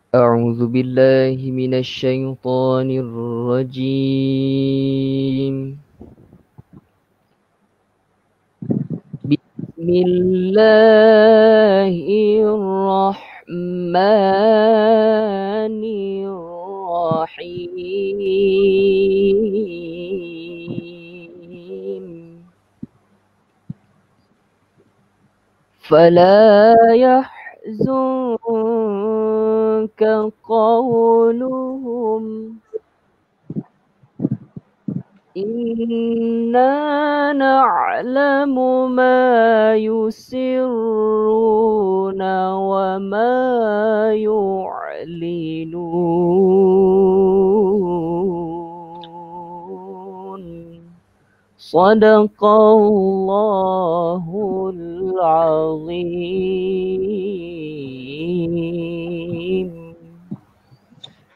أعوذ بالله من الشيطان الرجيم. بسم الله الرحمن الرحيم. فلا يحزنك قولهم إنا نعلم ما يسرون وما يعلنون. صدق الله العظيم.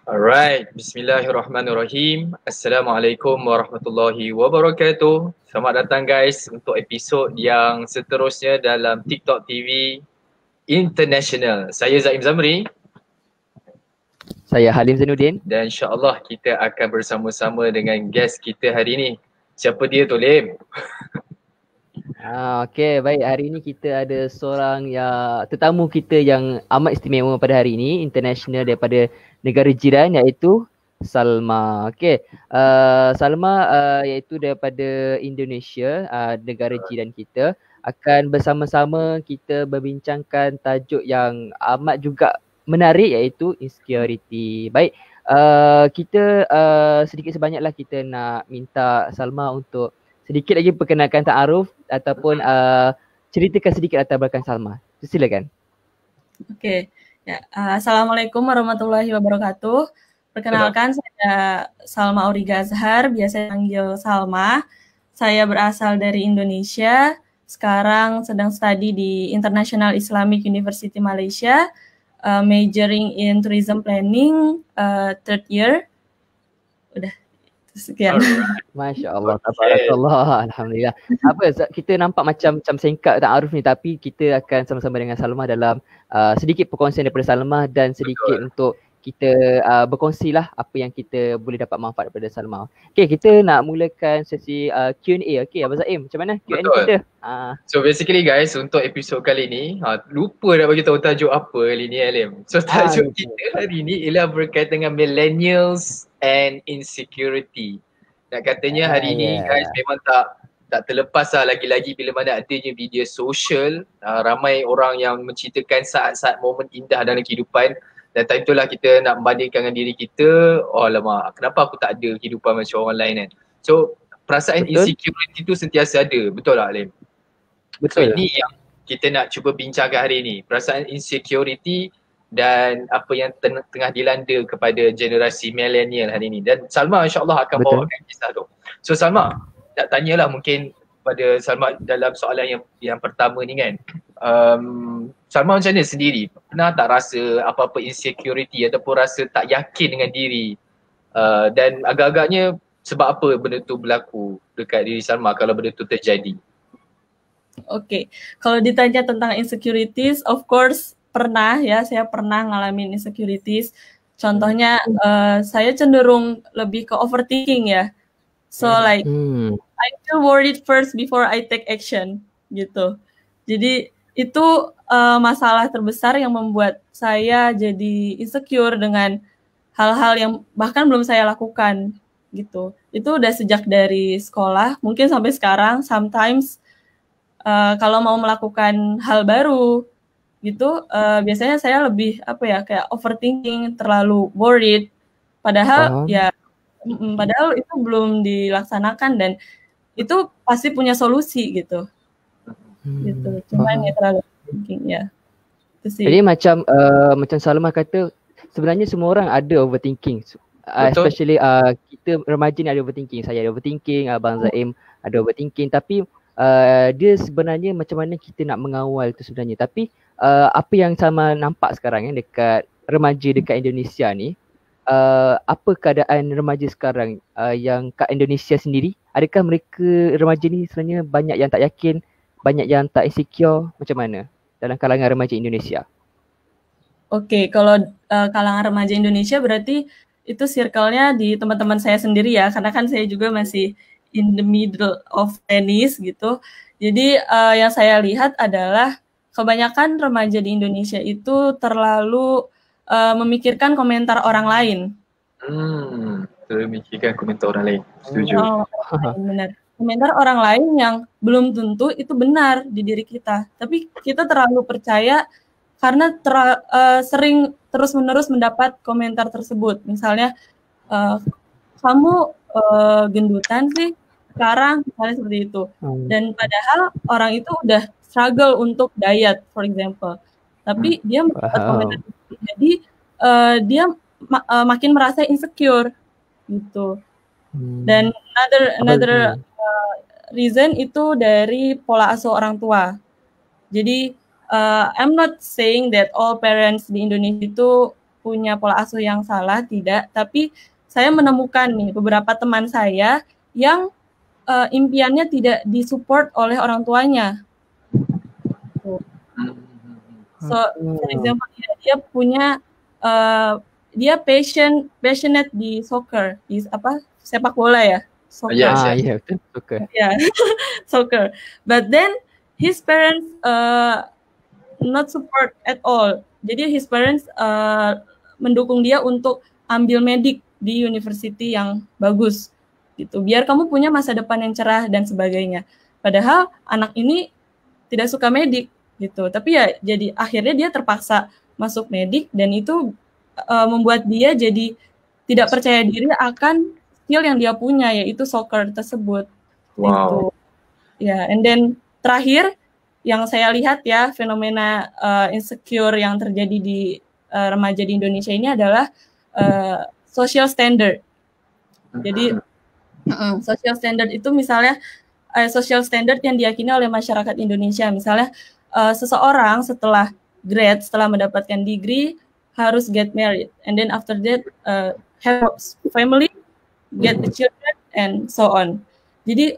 Alright, bismillahirrahmanirrahim. Assalamualaikum warahmatullahi wabarakatuh. Selamat datang guys untuk episod yang seterusnya dalam TikTok TV International. Saya Zaim Zamri. Saya Halim Zainuddin. Dan insyaAllah kita akan bersama-sama dengan guest kita hari ini. Siapa dia tu, Lim? Okey, baik. Hari ini kita ada seorang tetamu kita yang amat istimewa pada hari ini, international daripada negara jiran, iaitu Salma. Okey, Salma iaitu daripada Indonesia, negara jiran kita. Akan bersama-sama kita berbincangkan tajuk yang amat juga menarik, iaitu insecurity. Baik, kita sedikit sebanyaklah kita nak minta Salma untuk sedikit lagi perkenalkan ta'aruf ataupun ceritakan sedikit latar belakang Salma. Silakan. Okey. Ya, Assalamualaikum warahmatullahi wabarakatuh. Perkenalkan, saya Salma Auriga Azhar, biasa dipanggil Salma. Saya berasal dari Indonesia. Sekarang sedang studi di International Islamic University Malaysia, majoring in tourism planning, third year. Udah. Sekian. Masya Allah, tabarakallah, alhamdulillah. Kita nampak macam singkat ta'aruf ni, tapi kita akan sama-sama dengan Salma dalam sedikit perkongsian daripada Salma dan sedikit untuk kita berkongsilah apa yang kita boleh dapat manfaat daripada Salma. Okey, kita nak mulakan sesi Q&A. Okey, Abang Zaim, macam mana Q&A kita? So basically guys, untuk episod kali ni, lupa nak bagi tahu tajuk apa kali ni, Alim. So tajuk kita hari ni ialah berkaitan dengan millennials and insecurity. Nak katanya hari ni guys memang tak terlepas lah, lagi-lagi bila mana adanya media sosial, ramai orang yang menceritakan saat-saat momen indah dalam kehidupan, dan time itulah kita nak membandingkan dengan diri kita, oh alamak, kenapa aku tak ada kehidupan macam orang lain kan. So perasaan insecurity tu sentiasa ada, betul tak Alim? Betul. So ini yang kita nak cuba bincangkan hari ni, perasaan insecurity dan apa yang tengah dilanda kepada generasi millennial hari ni. Dan Salma insyaAllah akan bawakan kisah tu. So Salma, nak tanyalah mungkin pada Salma dalam soalan yang pertama ni kan. Salma macam mana sendiri? Pernah tak rasa apa-apa insecurity ataupun rasa tak yakin dengan diri? Dan agak-agaknya sebab apa benda tu berlaku dekat diri Salma kalau benda tu terjadi? Okay, kalau ditanya tentang insecurities, of course pernah ya, saya pernah ngalamin insecurities. Contohnya saya cenderung lebih ke overthinking ya. So like I feel worried first before I take action gitu. Jadi itu masalah terbesar yang membuat saya jadi insecure dengan hal-hal yang bahkan belum saya lakukan gitu. Itu udah sejak dari sekolah, mungkin sampai sekarang. Sometimes kalau mau melakukan hal baru gitu, biasanya saya lebih kayak overthinking, terlalu worried. Padahal padahal itu belum dilaksanakan dan itu pasti punya solusi gitu. Gitu. Cuman ya terlalu thinking ya. Jadi macam Salma kata, sebenarnya semua orang ada overthinking. Especially kita remaja ni ada overthinking. Saya ada overthinking, Abang Zaim ada overthinking, tapi dia sebenarnya macam mana kita nak mengawal tu sebenarnya. Tapi apa yang Salma nampak sekarang dekat remaja dekat Indonesia ni, apa keadaan remaja sekarang yang kat Indonesia sendiri? Adakah mereka remaja ni sebenarnya banyak yang tak yakin, banyak yang tak insecure, macam mana dalam kalangan remaja Indonesia? Oke, kalau kalangan remaja Indonesia berarti itu circle-nya di teman-teman saya sendiri ya, karena kan saya juga masih in the middle of tenis gitu. Jadi yang saya lihat adalah kebanyakan remaja di Indonesia itu terlalu memikirkan komentar orang lain. Memikirkan komentar orang lain. Setuju. Benar. Komentar orang lain yang belum tentu itu benar di diri kita. Tapi kita terlalu percaya karena sering terus-menerus mendapat komentar tersebut. Misalnya, kamu gendutan sih sekarang, misalnya seperti itu. Dan padahal orang itu udah struggle untuk diet, for example. Tapi dia mendapat komentar tersebut. Jadi dia makin merasa insecure gitu. Dan another reason itu dari pola asuh orang tua. Jadi I'm not saying that all parents di Indonesia itu punya pola asuh yang salah, tidak. Tapi saya menemukan nih beberapa teman saya yang impiannya tidak disupport oleh orang tuanya. So, for example, dia punya dia passionate di soccer, di sepak bola ya. Soccer. Yeah, betul, soccer. Yeah, soccer. But then his parents not support at all. Jadi his parents mendukung dia untuk ambil medik di university yang bagus gitu. Biar kamu punya masa depan yang cerah dan sebagainya. Padahal anak ini tidak suka medik gitu. Tapi ya jadi akhirnya dia terpaksa masuk medik dan itu membuat dia jadi tidak percaya diri akan skill yang dia punya, yaitu soccer tersebut. Wow. Gitu. Ya, and then terakhir yang saya lihat ya fenomena insecure yang terjadi di remaja di Indonesia ini adalah social standard. Jadi social standard itu misalnya social standard yang diyakini oleh masyarakat Indonesia. Misalnya seseorang setelah mendapatkan degree harus get married, and then after that have family, get the children, and so on. Jadi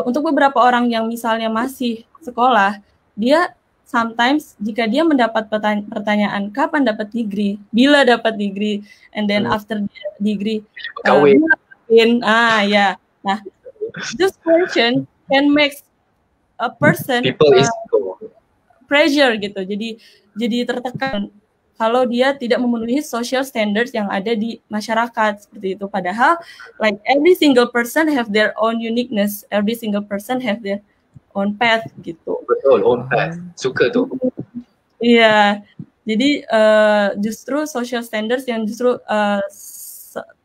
untuk beberapa orang yang misalnya masih sekolah, dia sometimes jika dia mendapat pertanyaan kapan dapat degree, bila dapat degree, and then after degree ya. Nah, this question can make a person pressure gitu. Jadi tertekan kalau dia tidak memenuhi social standards yang ada di masyarakat seperti itu. Padahal like every single person have their own uniqueness, every single person have their own path gitu. Betul, own path. Suka tuh. Iya. Jadi justru social standards yang justru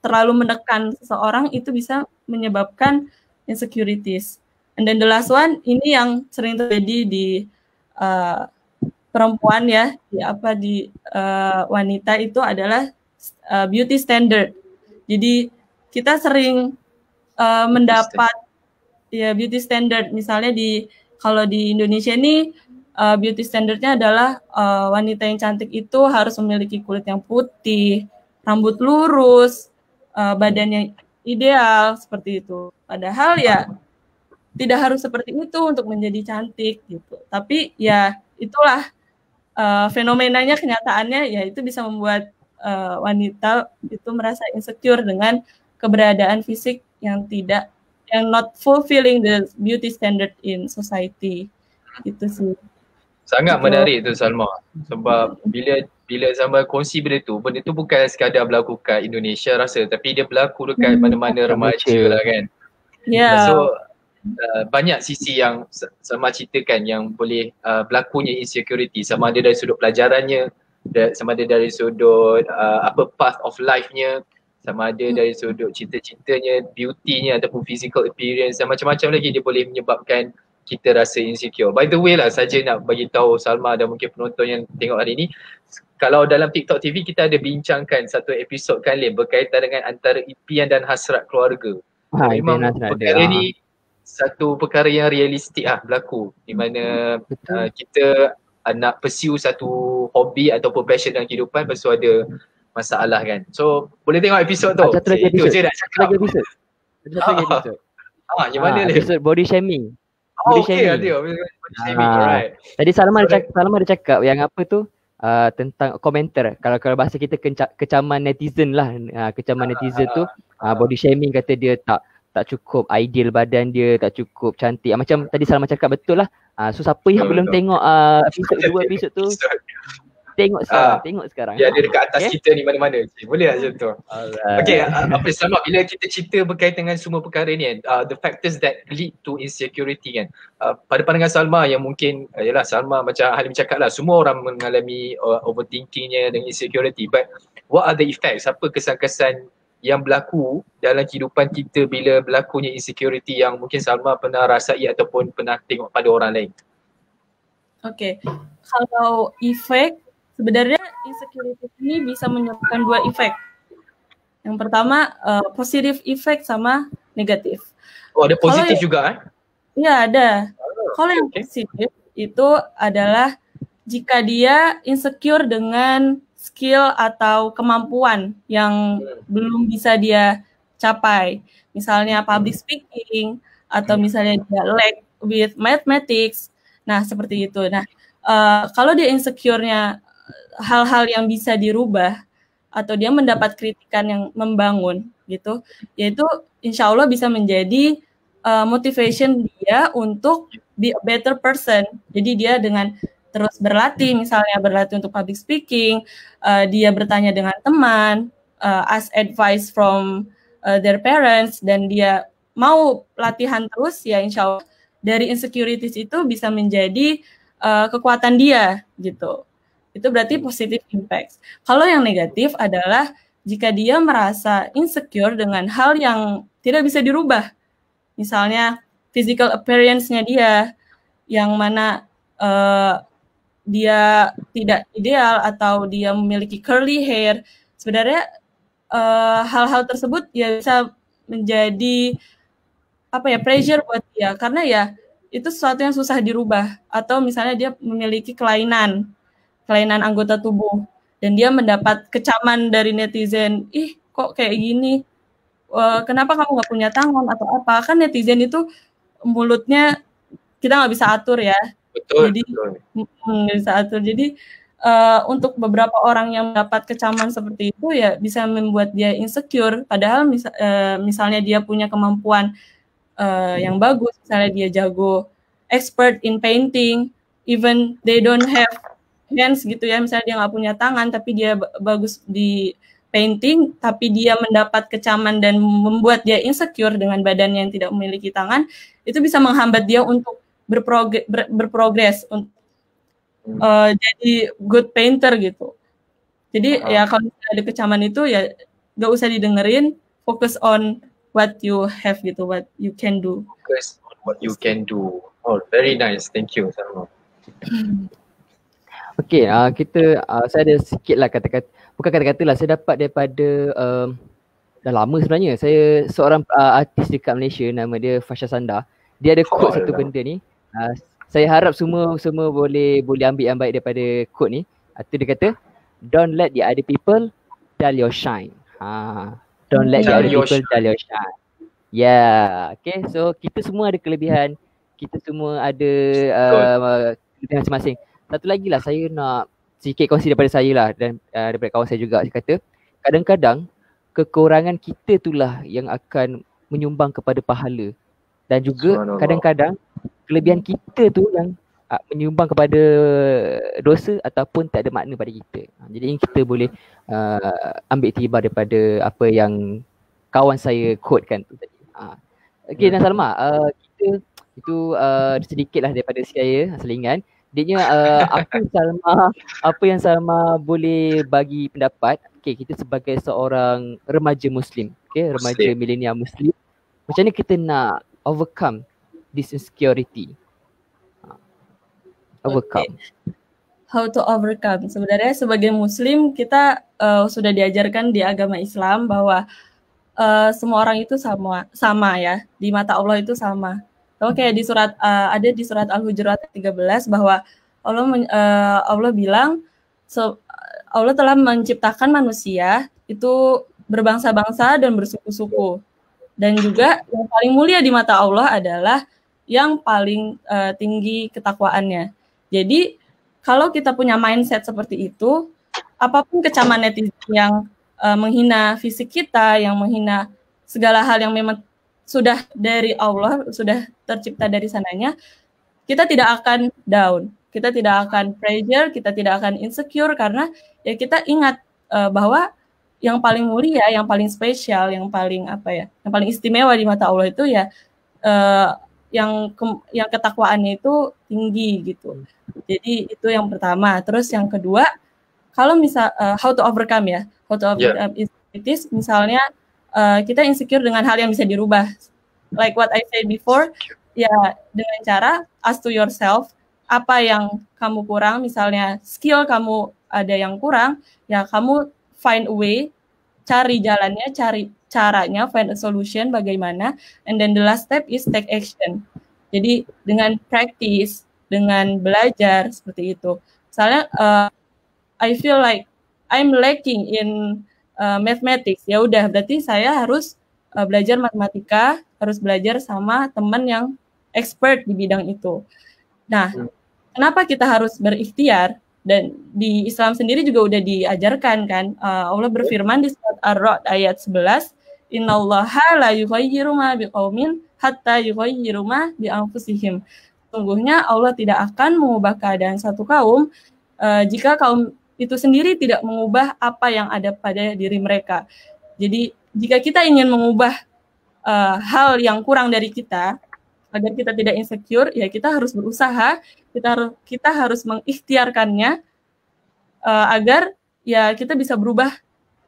terlalu menekan seseorang itu bisa menyebabkan insecurities. And then the last one, ini yang sering terjadi di perempuan ya, di wanita itu adalah beauty standard. Jadi kita sering mendapat ya beauty standard. Misalnya kalau di Indonesia ini beauty standardnya adalah wanita yang cantik itu harus memiliki kulit yang putih, rambut lurus, badannya ideal seperti itu. Padahal ya tidak harus seperti itu untuk menjadi cantik gitu. Tapi ya itulah fenomenanya, kenyataannya ya itu bisa membuat wanita itu merasa insecure dengan keberadaan fisik yang not fulfilling the beauty standard in society. Itu sih. Sangat menarik tu Salma. Sebab bila Salma kongsi benda tu bukan sekadar berlaku kat Indonesia rasa, tapi dia berlaku dekat mana-mana remaja lah kan. Yeah. So banyak sisi yang Salma ceritakan yang boleh berlakunya insecurity, sama ada dari sudut pelajarannya, sama ada dari sudut path of life-nya, sama ada dari sudut cita-citanya, beauty-nya ataupun physical appearance dan macam-macam lagi dia boleh menyebabkan kita rasa insecure. By the way lah, saja nak bagi tahu Salma dan mungkin penonton yang tengok hari ni, kalau dalam TikTok TV kita ada bincangkan satu episod kali berkaitan dengan antara impian dan hasrat keluarga. Memang perkara ni satu perkara yang realistik berlaku, di mana kita nak pursue satu hobi ataupun passion dalam kehidupan, lepas tu ada masalah kan. So boleh tengok episod tu. Itu je nak cakap. Yang mana ni? Episod body shaming. Body shaming. Alright. Tadi Salma ada cakap yang apa tu? tentang komentar. Kalau bahasa kita kecaman netizen lah. Kecaman netizen tu body shaming, kata dia tak cukup ideal badan dia, tak cukup cantik. Macam tadi Salma cakap betul lah. So siapa yang belum tengok episod tu, tengok sekarang. Ya, dia dekat atas kita ni mana-mana. Boleh tak macam tu? Okay, apa Salma, bila kita cerita berkaitan dengan semua perkara ni kan, the factors that lead to insecurity kan, pada pandangan Salma yang mungkin, yalah Salma macam Halim cakap lah, semua orang mengalami overthinkingnya dengan insecurity, but what are the effects? Apa kesan-kesan yang berlaku dalam kehidupan kita bila berlakunya insecurity yang mungkin Salma pernah rasai ataupun pernah tengok pada orang lain? Okay, kalau efek, sebenarnya insecurity ini bisa menyebabkan 2 efek. Yang pertama positif efek sama negatif. Oh, ada positif juga Ya, ada. Kalau yang positif itu adalah jika dia insecure dengan skill atau kemampuan yang belum bisa dia capai. Misalnya public speaking, atau misalnya dia lack with mathematics. Nah, seperti itu. Nah, kalau dia insecure-nya hal-hal yang bisa dirubah atau dia mendapat kritikan yang membangun gitu, yaitu insya Allah bisa menjadi motivation dia untuk be a better person. Jadi dia dengan terus berlatih, misalnya berlatih untuk public speaking, dia bertanya dengan teman, ask advice from their parents, dan dia mau latihan terus, ya insya Allah dari insecurities itu bisa menjadi kekuatan dia gitu. Itu berarti positive impact. Kalau yang negatif adalah jika dia merasa insecure dengan hal yang tidak bisa dirubah. Misalnya physical appearance-nya dia, yang mana dia tidak ideal atau dia memiliki curly hair. Sebenarnya hal-hal tersebut ya bisa menjadi pressure buat dia, karena ya itu sesuatu yang susah dirubah. Atau misalnya dia memiliki kelainan anggota tubuh dan dia mendapat kecaman dari netizen, ih kok kayak gini, kenapa kamu nggak punya tangan atau apa. Kan netizen itu mulutnya kita nggak bisa atur ya. Jadi nggak bisa atur. Jadi untuk beberapa orang yang mendapat kecaman seperti itu ya bisa membuat dia insecure. Padahal misalnya dia punya kemampuan yang bagus, misalnya dia jago, expert in painting, even they don't have hands gitu ya, misalnya dia nggak punya tangan tapi dia bagus di painting, tapi dia mendapat kecaman dan membuat dia insecure dengan badannya yang tidak memiliki tangan, itu bisa menghambat dia untuk berprogres untuk jadi good painter gitu. Jadi ya kalau ada kecaman itu ya nggak usah didengerin, fokus on what you have gitu, what you can do. Focus on what you can do. Oh, very nice. Thank you, Salma. Okay, saya ada sikit lah kata-kata, bukan kata-kata lah, saya dapat daripada dah lama sebenarnya. Saya seorang artis dekat Malaysia, nama dia Fasha Sanda. Dia ada quote satu benda ni. Saya harap semua boleh ambil yang baik daripada quote ni. Itu dia kata, don't let the other people dull your shine. Don't let the other people dull your shine. Yeah, okay. So kita semua ada kelebihan, kita semua ada kelebihan masing-masing. Satu lagi lah, saya nak sedikit kongsi daripada saya lah dan daripada kawan saya juga. Saya kata kadang-kadang kekurangan kita itulah yang akan menyumbang kepada pahala, dan juga kadang-kadang kelebihan kita tu yang menyumbang kepada dosa ataupun tak ada makna pada kita. Jadi ini kita boleh ambil tibar daripada apa yang kawan saya quotekan tu tadi. Okay, dan Salma, kita itu sedikit lah daripada saya selingan. Dia apa yang Salma boleh bagi pendapat, okay, kita sebagai seorang remaja Muslim, okay, remaja milenial Muslim, macam mana kita nak overcome this insecurity? Overcome. Okay. How to overcome? Sebenarnya sebagai Muslim kita sudah diajarkan di agama Islam bahwa semua orang itu sama ya, di mata Allah itu sama. Oke, di surat ada di surat Al-Hujurat 13 bahwa Allah bilang Allah telah menciptakan manusia itu berbangsa-bangsa dan bersuku-suku, dan juga yang paling mulia di mata Allah adalah yang paling tinggi ketakwaannya. Jadi kalau kita punya mindset seperti itu, apapun kecaman netizen yang menghina fisik kita, yang menghina segala hal yang memang sudah dari Allah, sudah tercipta dari sananya, kita tidak akan down, kita tidak akan pressure, kita tidak akan insecure, karena ya kita ingat bahwa yang paling mulia, yang paling spesial, yang paling yang paling istimewa di mata Allah itu ya yang ketakwaannya itu tinggi gitu. Jadi itu yang pertama. Terus yang kedua, kalau misal how to overcome insecurities, misalnya kita insecure dengan hal yang bisa dirubah. Like what I said before, ya dengan cara ask to yourself, apa yang kamu kurang, misalnya skill kamu ada yang kurang, ya kamu find a way, cari jalannya, cari caranya, find a solution bagaimana, and then the last step is take action. Jadi dengan practice, dengan belajar seperti itu. Misalnya I feel like I'm lacking in mathematics, ya udah berarti saya harus belajar matematika, harus belajar sama teman yang expert di bidang itu. Nah, kenapa kita harus berikhtiar? Dan di Islam sendiri juga udah diajarkan kan, Allah berfirman di surat Ar-Ra'd ayat 11, innallaha la yughayyiru ma biqaumin hatta yughayyiru ma bi anfusihim. Sungguhnya Allah tidak akan mengubah keadaan satu kaum jika kaum itu sendiri tidak mengubah apa yang ada pada diri mereka. Jadi jika kita ingin mengubah hal yang kurang dari kita, agar kita tidak insecure, ya kita harus berusaha, kita harus mengikhtiarkannya agar ya kita bisa berubah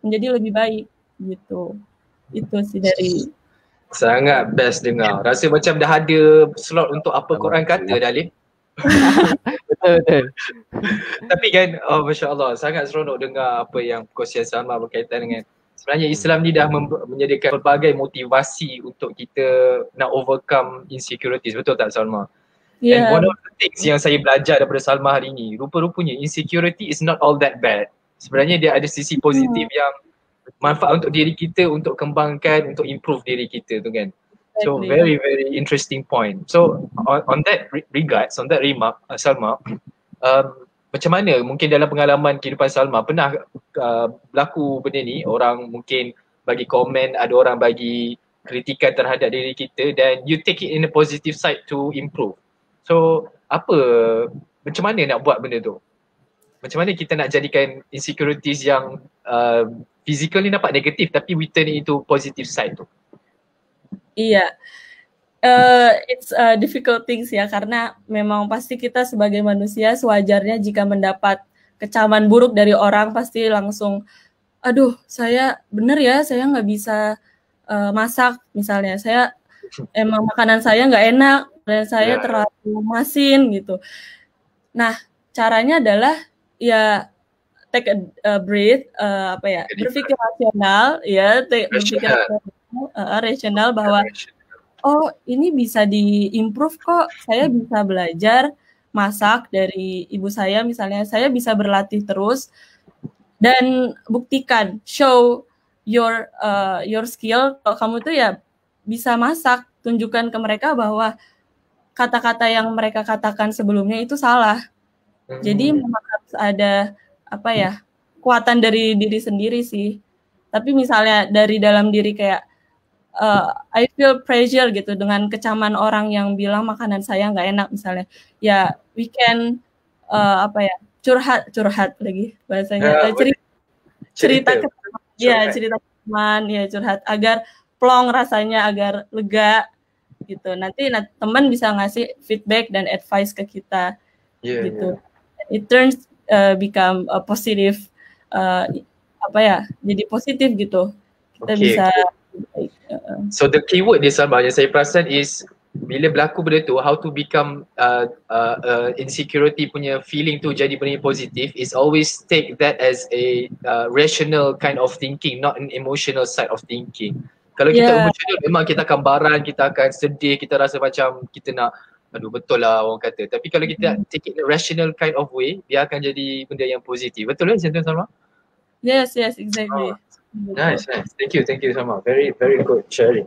menjadi lebih baik gitu. Itu sih dari. Sangat best dengar. Rasa macam dah ada slot untuk apa Quran kata dah, Alim. Betul. Tapi kan, Masya Allah, sangat seronok dengar apa yang Coach Salma berkaitan dengan sebenarnya Islam ni dah menyediakan pelbagai motivasi untuk kita nak overcome insecurities. Betul tak Salma? Yeah. And one of the things yang saya belajar daripada Salma hari ni, rupa-rupanya insecurity is not all that bad. Sebenarnya dia ada sisi positif yang manfaat untuk diri kita, untuk kembangkan, untuk improve diri kita tu kan. So very very interesting point. So on that regards, on that remark, Salma, macam mana mungkin dalam pengalaman kehidupan Salma pernah berlaku benda ni, orang mungkin bagi komen, ada orang bagi kritikan terhadap diri kita dan you take it in a positive side to improve. So macam mana nak buat benda tu? Macam mana kita nak jadikan insecurities yang physical ni nampak negatif tapi we turn it into positive side tu? Iya. It's difficult things ya, karena memang pasti kita sebagai manusia sewajarnya jika mendapat kecaman buruk dari orang pasti langsung, aduh saya bener ya, saya nggak bisa masak misalnya, saya emang makanan saya nggak enak dan saya terlalu masin gitu. Nah caranya adalah ya take a breath, berpikir rasional ya, berpikir rasional bahwa oh ini bisa di-improve kok, saya bisa belajar masak dari ibu saya misalnya, saya bisa berlatih terus dan buktikan, show your skill, kalau kamu tuh ya bisa masak, tunjukkan ke mereka bahwa kata-kata yang mereka katakan sebelumnya itu salah. Jadi memang harus ada kekuatan dari diri sendiri sih. Tapi misalnya dari dalam diri kayak I feel pressure gitu dengan kecaman orang yang bilang makanan saya nggak enak misalnya, ya we can curhat lagi bahasanya, cerita ke teman, cerita ke teman, ya curhat agar plong rasanya, agar lega gitu. Nanti teman bisa ngasih feedback dan advice ke kita gitu. It turns become a positive jadi positif gitu. Kita bisa. So the keyword di Salma yang saya perasan is bila berlaku benda tu, how to become insecurity punya feeling tu jadi benda positif is always take that as a rational kind of thinking, not an emotional side of thinking. Kalau kita emotional memang kita akan barang, kita akan sedih, kita rasa macam kita nak aduh betul lah orang kata. Tapi kalau kita take it in a rational kind of way, dia akan jadi benda yang positif. Betul kan macam tu Salma? Yes, exactly. Nice. Thank you Salma. Very good sharing.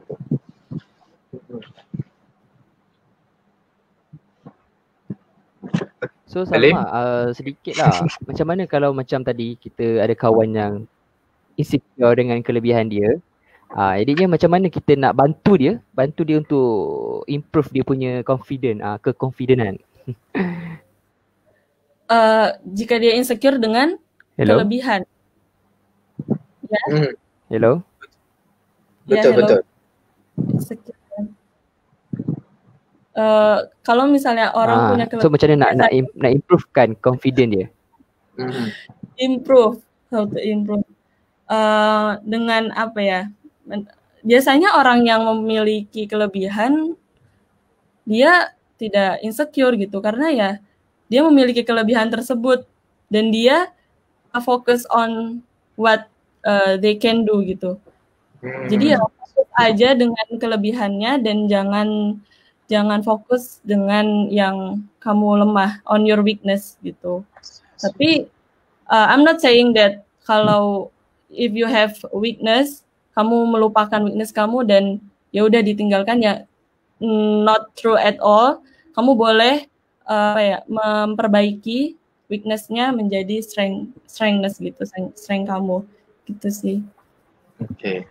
So Alim? Salma, sedikit lah. Macam mana kalau macam tadi kita ada kawan yang insecure dengan kelebihan dia. Jadinya macam mana kita nak bantu dia untuk improve dia punya keconfidentan. Jika dia insecure dengan Hello? kelebihan. Ya. Hello? Ya, Betul, hello. betul. Insecure. Kalau misalnya orang punya So macam mana nak improvekan confident dia? Improve, how to improve? Dengan apa ya? Biasanya orang yang memiliki kelebihan dia tidak insecure gitu karena ya dia memiliki kelebihan tersebut dan dia fokus on what they can do gitu. Jadi ya fokus aja dengan kelebihannya dan jangan fokus dengan yang kamu lemah, on your weakness gitu. Tapi I'm not saying that kalau if you have weakness, kamu melupakan weakness kamu dan ya udah ditinggalkan, ya not true at all. Kamu boleh memperbaiki weakness-nya menjadi strength gitu, strength kamu gitu sih. Okay.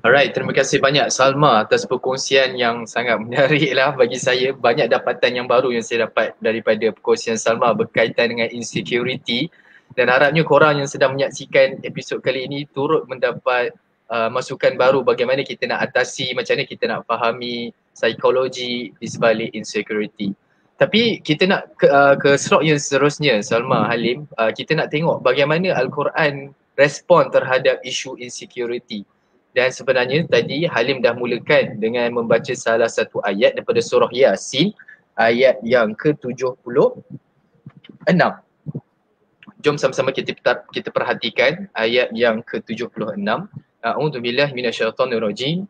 Alright, terima kasih banyak Salma atas perkongsian yang sangat menarik lah bagi saya. Banyak dapatan yang baru yang saya dapat daripada perkongsian Salma berkaitan dengan insecurity, dan harapnya korang yang sedang menyaksikan episod kali ini turut mendapat masukan baru bagaimana kita nak atasi, macam mana kita nak fahami psikologi di sebalik insecurity. Tapi kita nak ke slot yang seterusnya, Salma, Halim. Kita nak tengok bagaimana Al-Quran respon terhadap isu insecurity. Dan sebenarnya tadi Halim dah mulakan dengan membaca salah satu ayat daripada surah Yasin, ayat yang ke-76. Jom sama-sama kita perhatikan ayat yang ke-76. A'udzubillahi minasyaitonirrajim.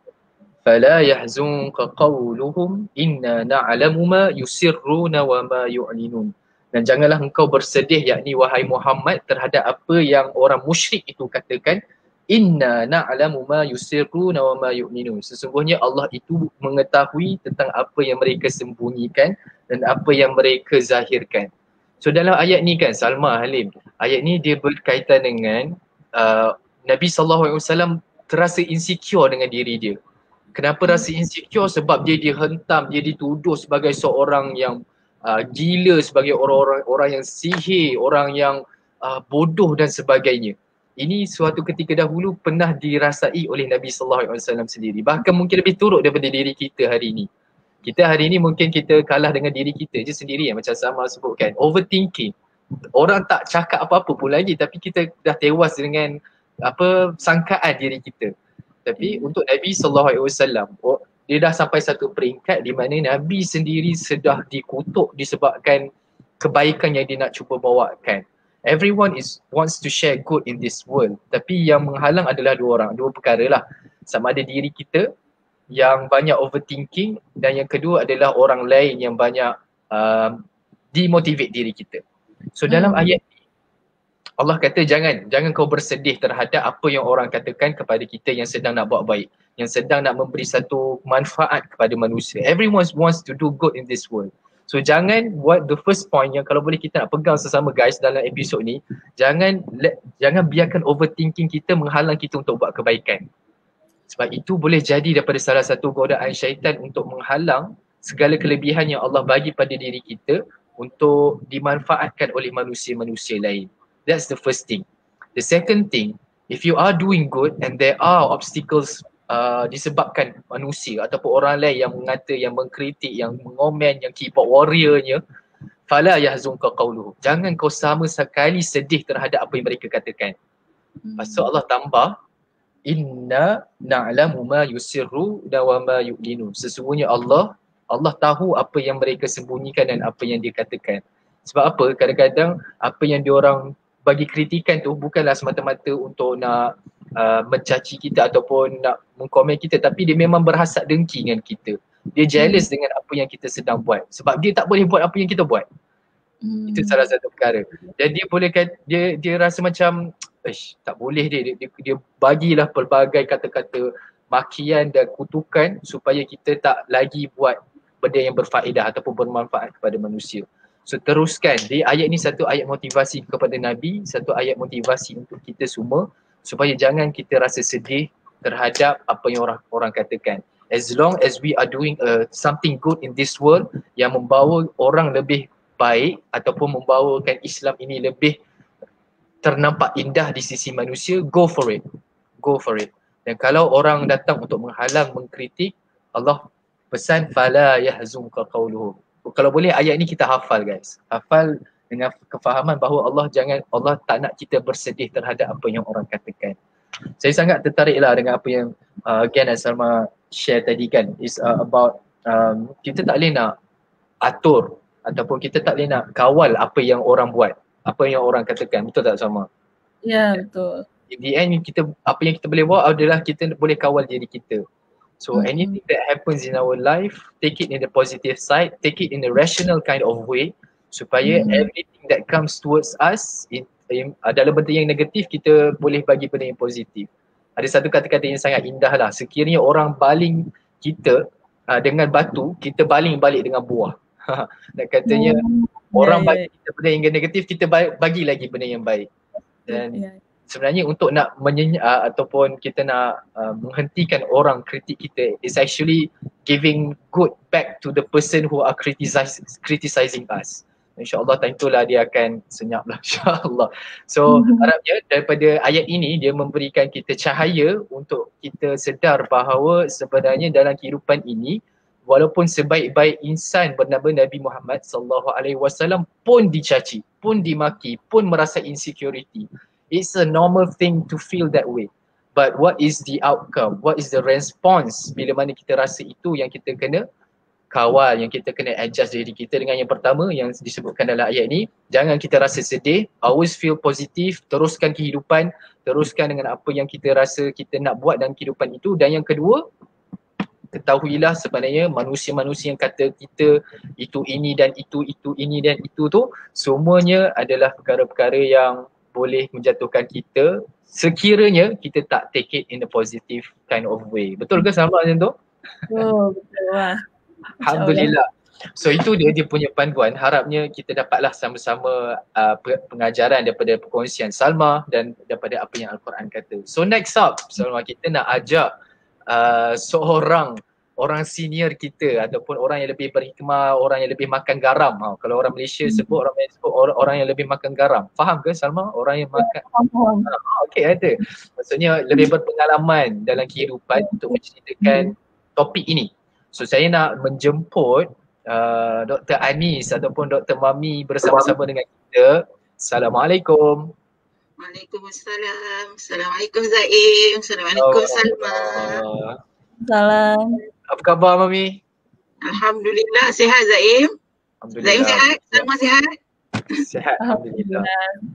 Fala yahzunka qawluhum inna na'lamu ma yusirruna wa ma yu'linun. Dan janganlah engkau bersedih, yakni wahai Muhammad, terhadap apa yang orang musyrik itu katakan. Inna na'lamu ma yusirruna wa ma yu'linun. Sesungguhnya Allah itu mengetahui tentang apa yang mereka sembunyikan dan apa yang mereka zahirkan. So dalam ayat ni kan Salma, Halim, ayat ni dia berkaitan dengan Nabi SAW terasa insecure dengan diri dia. Kenapa rasa insecure? Sebab dia dihentam, dia dituduh sebagai seorang yang gila, sebagai orang yang sihir, orang yang bodoh dan sebagainya. Ini suatu ketika dahulu pernah dirasai oleh Nabi SAW sendiri. Bahkan mungkin lebih teruk daripada diri kita hari ini. Kita hari ini mungkin kita kalah dengan diri kita je sendiri, yang macam Sama sebutkan. Overthinking. Orang tak cakap apa-apa pun lagi tapi kita dah tewas dengan sangkaan diri kita. Tapi untuk Nabi SAW, dia dah sampai satu peringkat di mana Nabi sendiri sudah dikutuk disebabkan kebaikan yang dia nak cuba bawakan. Everyone wants to share good in this world, tapi yang menghalang adalah dua perkara lah. Sama ada diri kita yang banyak overthinking, dan yang kedua adalah orang lain yang banyak demotivate diri kita. So dalam ayat ni Allah kata jangan kau bersedih terhadap apa yang orang katakan kepada kita yang sedang nak buat baik, yang sedang nak memberi satu manfaat kepada manusia. Everyone wants to do good in this world. So jangan buat the first point yang kalau boleh kita nak pegang sesama guys dalam episod ni, jangan biarkan overthinking kita menghalang kita untuk buat kebaikan. Sebab itu boleh jadi daripada salah satu godaan syaitan untuk menghalang segala kelebihan yang Allah bagi pada diri kita untuk dimanfaatkan oleh manusia-manusia lain. That's the first thing. The second thing, if you are doing good and there are obstacles disebabkan manusia ataupun orang lain yang mengata, yang mengkritik, yang mengomen, yang keyboard warriornya, fala yahzunka qawluhum. Jangan kau sama sekali sedih terhadap apa yang mereka katakan. Pasal Allah tambah, inna na'lamu ma yusirru wa ma yu'linun. Sesungguhnya Allah tahu apa yang mereka sembunyikan dan apa yang dia katakan. Sebab apa? Kadang-kadang apa yang diorang bagi kritikan tu bukanlah semata-mata untuk nak mencaci kita ataupun nak mengkomen kita, tapi dia memang berhasad dengki dengan kita. Dia jealous dengan apa yang kita sedang buat sebab dia tak boleh buat apa yang kita buat. Itu salah satu perkara. Dan dia rasa macam tak boleh dia bagilah pelbagai kata-kata makian dan kutukan supaya kita tak lagi buat benda yang berfaedah ataupun bermanfaat kepada manusia. So teruskan. Di ayat ni satu ayat motivasi kepada Nabi, satu ayat motivasi untuk kita semua supaya jangan kita rasa sedih terhadap apa yang orang katakan. As long as we are doing something good in this world yang membawa orang lebih baik ataupun membawakan Islam ini lebih ternampak indah di sisi manusia, go for it. Go for it. Dan kalau orang datang untuk menghalang, mengkritik, Allah pesan fala yahzunka qawluhum. Kalau boleh ayat ni kita hafal guys. Hafal dengan kefahaman bahawa Allah tak nak kita bersedih terhadap apa yang orang katakan. Saya sangat tertariklah dengan apa yang Gian dan Salma share tadi kan. Is about kita tak boleh nak atur ataupun kita tak boleh nak kawal apa yang orang buat, apa yang orang katakan. Betul tak Salma? Ya, betul. In the end apa yang kita boleh buat adalah kita boleh kawal diri kita. So anything that happens in our life, take it in the positive side, take it in a rational kind of way supaya everything that comes towards us dalam bentuk yang negatif kita boleh bagi benda yang positif. Ada satu kata-kata yang sangat indah lah, sekiranya orang baling kita dengan batu, kita baling balik dengan buah. Dan katanya orang bagi kita benda yang negatif, kita bagi lagi benda yang baik. Dan sebenarnya untuk nak ataupun kita nak menghentikan orang kritik kita is actually giving good back to the person who are criticizing us. InsyaAllah time itulah dia akan senyap lah insyaAllah. So harapnya daripada ayat ini dia memberikan kita cahaya untuk kita sedar bahawa sebenarnya dalam kehidupan ini walaupun sebaik-baik insan bernama Nabi Muhammad SAW pun dicaci, pun dimaki, pun merasa insecurity. It's a normal thing to feel that way. But what is the outcome? What is the response bila mana kita rasa itu yang kita kena kawal, yang kita kena adjust diri kita dengan yang pertama yang disebutkan dalam ayat ni. Jangan kita rasa sedih, always feel positive, teruskan kehidupan, teruskan dengan apa yang kita rasa kita nak buat dalam kehidupan itu. Dan yang kedua, ketahuilah sebenarnya manusia-manusia yang kata kita itu ini dan itu ini dan itu tu semuanya adalah perkara-perkara yang boleh menjatuhkan kita sekiranya kita tak take it in a positive kind of way. Betul ke Salma macam tu? Oh, betul lah. Alhamdulillah. So itu dia punya panduan. Harapnya kita dapatlah sama-sama pengajaran daripada perkongsian Salma dan daripada apa yang Al-Quran kata. So next up Salma, kita nak ajak seorang orang senior kita ataupun orang yang lebih berhikmah, orang yang lebih makan garam. Kalau orang Malaysia sebut orang yang lebih makan garam. Faham ke Salma? Orang yang makan okey ada. Maksudnya lebih berpengalaman dalam kehidupan untuk menceritakan topik ini. So saya nak menjemput Dr. Anis ataupun Dr. Mami bersama-sama dengan kita. Assalamualaikum. Waalaikumsalam. Assalamualaikum Zaim. Assalamualaikum Salma. Salam. Apa khabar Mami? Alhamdulillah sihat Zaim. Zaim sihat? Salma sihat? Sihat Alhamdulillah.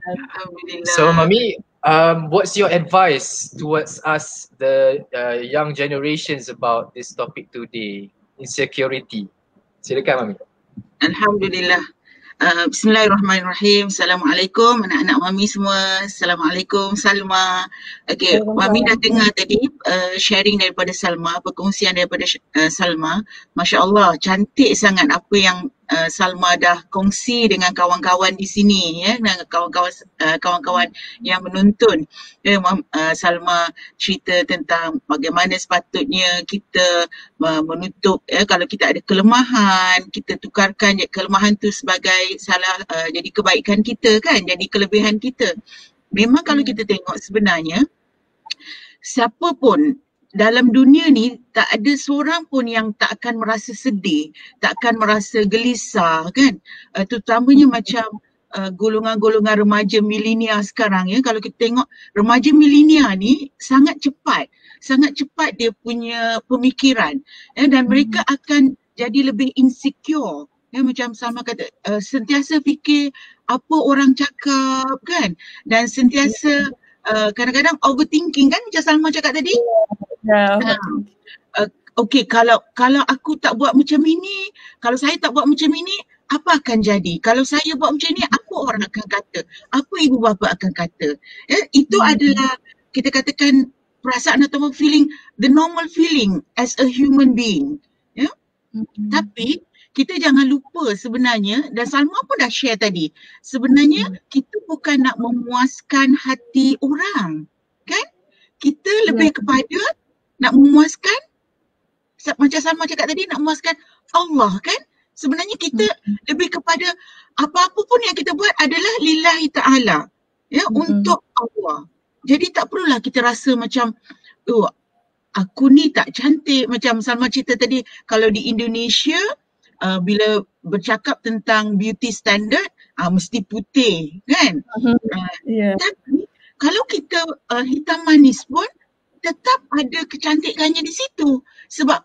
Alhamdulillah. So Mami, what's your advice towards us the young generations about this topic today, insecurity? Silakan Mami. Alhamdulillah. Bismillahirrahmanirrahim. Assalamualaikum anak-anak Mami semua. Assalamualaikum Salma. Okey, Mami dah dengar tadi sharing daripada Salma, perkongsian daripada Salma. Masya Allah, cantik sangat apa yang Salma dah kongsi dengan kawan-kawan di sini ya, dengan kawan-kawan yang menonton. Salma cerita tentang bagaimana sepatutnya kita menutup kalau kita ada kelemahan, kita tukarkan kelemahan tu sebagai jadi kebaikan kita kan, jadi kelebihan kita. Memang kalau kita tengok sebenarnya siapa pun dalam dunia ni tak ada seorang pun yang tak akan merasa sedih, tak akan merasa gelisah kan. Terutamanya macam golongan-golongan remaja milenial sekarang ya. Kalau kita tengok remaja milenial ni sangat cepat dia punya pemikiran dan mereka akan jadi lebih insecure. Macam Salma kata, sentiasa fikir apa orang cakap kan, dan sentiasa kadang-kadang overthinking kan macam Salma cakap tadi. Okey, kalau aku tak buat macam ini, kalau saya tak buat macam ini, apa akan jadi? Kalau saya buat macam ni, apa orang akan kata? Apa ibu bapa akan kata? Itu adalah kita katakan perasaan atau feeling, the normal feeling as a human being. Tapi kita jangan lupa sebenarnya, dan Salma pun dah share tadi, sebenarnya kita bukan nak memuaskan hati orang, kan? Kita lebih kepada nak memuaskan, macam Salma cakap tadi, nak memuaskan Allah, kan? Sebenarnya kita lebih kepada apa-apa pun yang kita buat adalah lillahi ta'ala, ya, untuk Allah. Jadi tak perlulah kita rasa macam, oh, aku ni tak cantik, macam Salma cerita tadi, kalau di Indonesia bila bercakap tentang beauty standard mesti putih, kan? Tapi kalau kita hitam manis pun tetap ada kecantikannya di situ, sebab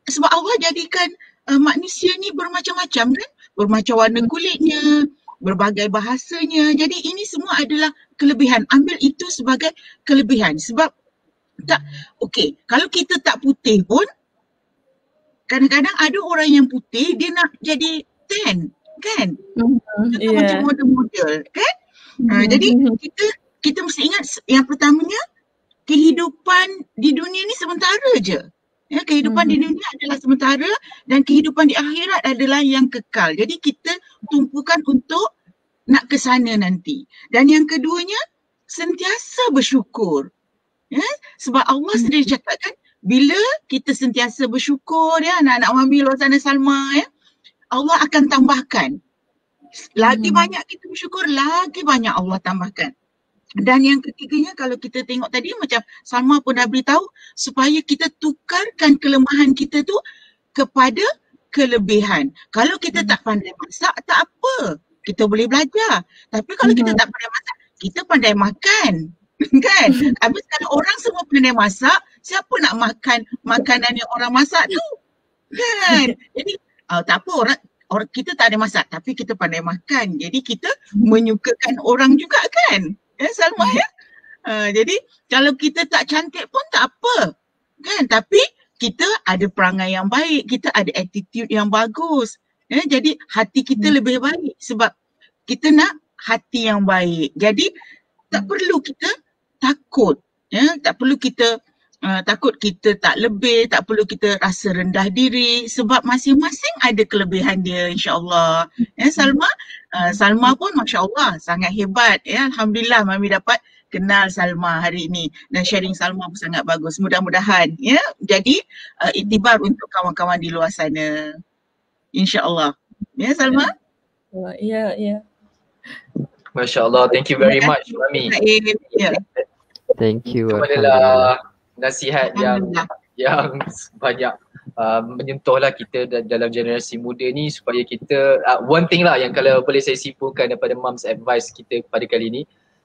sebab Allah jadikan manusia ni bermacam-macam, kan? Bermacam warna kulitnya, berbagai bahasanya. Jadi ini semua adalah kelebihan. Ambil itu sebagai kelebihan, sebab kalau kita tak putih pun, kadang-kadang ada orang yang putih dia nak jadi tan, kan? Macam model-model, kan? Jadi kita mesti ingat yang pertamanya, kehidupan di dunia ni sementara je. Ya, kehidupan di dunia adalah sementara dan kehidupan di akhirat adalah yang kekal. Jadi kita tumpukan untuk nak ke sana nanti. Dan yang keduanya, sentiasa bersyukur. Ya, sebab Allah sendiri cakapkan, bila kita sentiasa bersyukur, ya, anak-anak Mami luar sana Salma, ya, Allah akan tambahkan. Lagi banyak kita bersyukur, lagi banyak Allah tambahkan. Dan yang ketiganya, kalau kita tengok tadi macam Salma pun dah beritahu, supaya kita tukarkan kelemahan kita tu kepada kelebihan. Kalau kita tak pandai masak, tak apa, kita boleh belajar. Tapi kalau kita tak pandai masak, kita pandai makan. Kan? Habis kalau orang semua pandai masak, siapa nak makan makanan yang orang masak tu? Kan? Jadi tak apa, orang kita tak ada masak tapi kita pandai makan. Jadi kita menyukakan orang juga, kan? Ya, Salma, ya? Jadi kalau kita tak cantik pun tak apa, kan? Tapi kita ada perangai yang baik, kita ada attitude yang bagus. Ya, jadi hati kita lebih baik sebab kita nak hati yang baik. Jadi tak perlu kita takut, ya, tak perlu kita takut kita tak lebih, tak perlu kita rasa rendah diri sebab masing-masing ada kelebihan dia, insya-Allah. Ya, Salma, Salma pun masya-Allah sangat hebat, ya. Alhamdulillah Mami dapat kenal Salma hari ini dan sharing Salma pun sangat bagus. Mudah-mudahan, ya, jadi iktibar untuk kawan-kawan di luar sana, insya-Allah. Ya, Salma? Ya. Masya-Allah, thank you very much Mami. Ya. Thank you. Itu adalah nasihat yang banyak menyentuhlah kita dalam generasi muda ni, supaya kita one thing lah yang kalau boleh saya simpulkan daripada Mom's advice kita pada kali ni,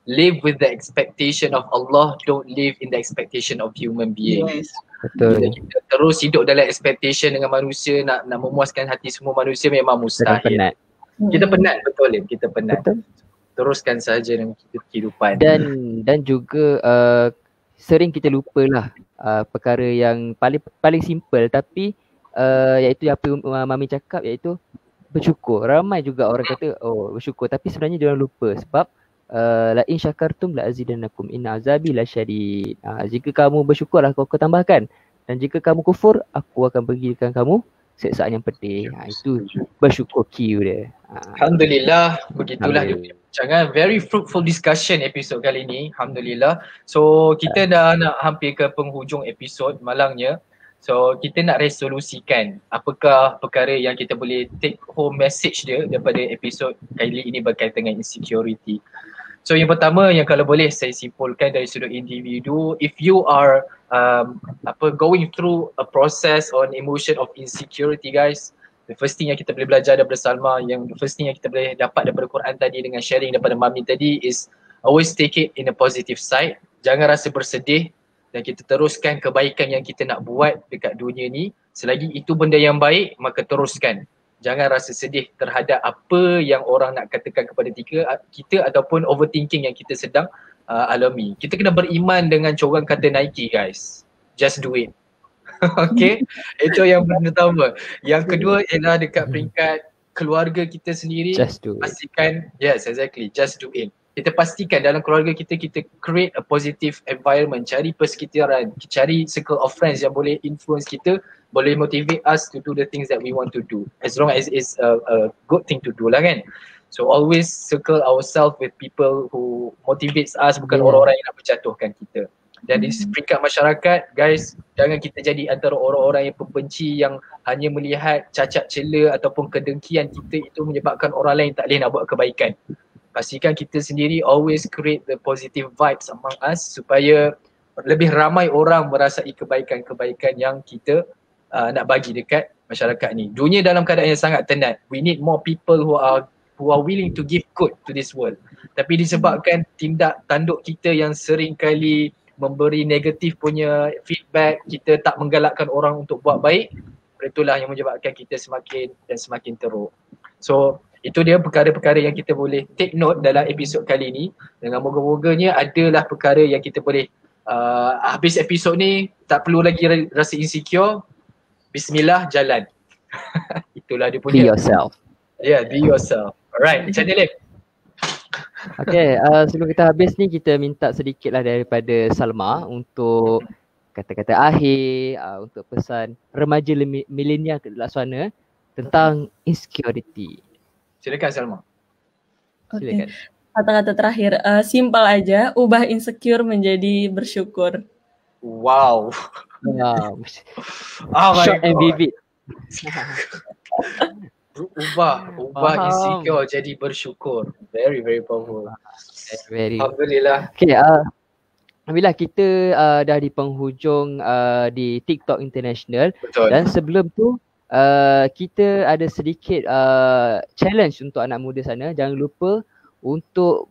live with the expectation of Allah, don't live in the expectation of human being. Yes. Betul. Bila kita terus hidup dalam expectation dengan manusia, nak memuaskan hati semua manusia, memang mustahil. Penat. Kita penat, betul Lim, kita penat. Betul. Teruskan saja dengan kehidupan. Dan juga sering kita lupalah perkara yang paling simple, tapi iaitu apa Mami cakap, iaitu bersyukur. Ramai juga orang kata bersyukur, tapi sebenarnya dia orang lupa sebab la in syakartum la azidannakum inna azabi lasyadid. Jika kamu bersyukur aku tambahkan, dan jika kamu kufur aku akan berikan kamu siksaan yang pedih. Itu bersyukur Q dia. Alhamdulillah, begitulah dia perbincangan. Very fruitful discussion episod kali ni, alhamdulillah. So kita dah nak hampir ke penghujung episod malangnya. So kita nak resolusikan apakah perkara yang kita boleh take home message dia daripada episod kali ini berkaitan dengan insecurity. So yang pertama yang kalau boleh saya simpulkan dari sudut individu, if you are going through a process or an emotion of insecurity, guys, the first thing yang kita boleh belajar daripada Salma, yang the first thing yang kita boleh dapat daripada Quran tadi dengan sharing daripada Mami tadi is always take it in a positive side. Jangan rasa bersedih dan kita teruskan kebaikan yang kita nak buat dekat dunia ni. Selagi itu benda yang baik, maka teruskan. Jangan rasa sedih terhadap apa yang orang nak katakan kepada kita ataupun overthinking yang kita sedang alami. Kita kena beriman dengan corang kata Nike, guys. Just do it. Okay, itu yang pertama. Yang kedua ialah dekat peringkat keluarga kita sendiri. Just do it. Pastikan, yes exactly, just do it. Kita pastikan dalam keluarga kita create a positive environment, cari persekitaran, cari circle of friends yang boleh influence kita boleh motivate us to do the things that we want to do, as long as it's a good thing to do lah kan. So always circle ourselves with people who motivates us, bukan orang-orang yang nak menjatuhkan kita. Dan di peringkat masyarakat, guys, jangan kita jadi antara orang-orang yang pembenci yang hanya melihat cacat cela ataupun kedengkian kita itu menyebabkan orang lain tak boleh nak buat kebaikan. Pastikan kita sendiri always create the positive vibes among us supaya lebih ramai orang merasai kebaikan-kebaikan yang kita nak bagi dekat masyarakat ni. Dunia dalam keadaan yang sangat tenat. We need more people who are willing to give good to this world. Tapi disebabkan tindak tanduk kita yang sering kali memberi negatif punya feedback, kita tak menggalakkan orang untuk buat baik, itulah yang menyebabkan kita semakin dan semakin teruk. So itu dia perkara-perkara yang kita boleh take note dalam episod kali ni. Dengan moga-moganya adalah perkara yang kita boleh habis episod ni tak perlu lagi rasa insecure. Bismillah, jalan. Itulah dia punya. Be yourself. Yeah, be yourself. Alright, macam mana Lip? Okay, sebelum kita habis ni kita minta sedikit lah daripada Salma untuk kata-kata akhir, untuk pesan remaja milenial ke luar sana tentang insecurity. Silakan Salma. Okay. Kata-kata terakhir, simple aja, ubah insecure menjadi bersyukur. Wow. Wow. Oh Short and vivid. Ubah insecure jadi bersyukur. Very powerful. Very. Alhamdulillah. Okay, alhamdulillah kita dah di penghujung di TikTok International. Betul. Dan sebelum tu kita ada sedikit challenge untuk anak muda sana. Jangan lupa untuk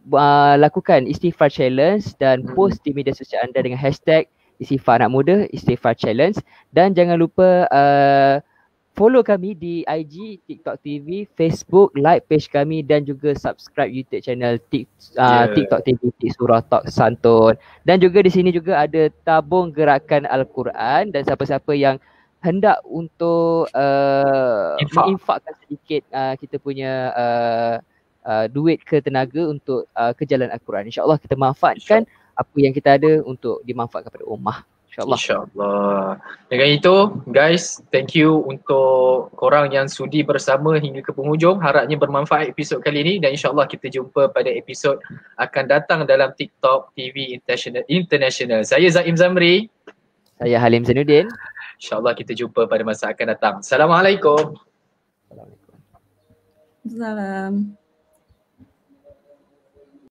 lakukan istighfar challenge dan post di media sosial anda dengan hashtag istighfar anak muda, istighfar challenge. Dan jangan lupa follow kami di IG, TikTok TV, Facebook, like page kami dan juga subscribe YouTube channel TikTok TV Tik Surah Talk Santun. Dan juga di sini juga ada tabung gerakan Al-Quran dan siapa-siapa yang hendak untuk menginfakkan sedikit kita punya duit ke tenaga untuk ke jalan Al-Quran. InsyaAllah kita manfaatkan apa yang kita ada untuk dimanfaatkan kepada ummah. InsyaAllah. Dengan itu guys, thank you untuk korang yang sudi bersama hingga ke penghujung. Harapnya bermanfaat episod kali ini dan insyaAllah kita jumpa pada episod akan datang dalam TikTok TV International. Saya Zaim Zamri. Saya Halim Zainuddin. InsyaAllah kita jumpa pada masa akan datang. Assalamualaikum. Salam.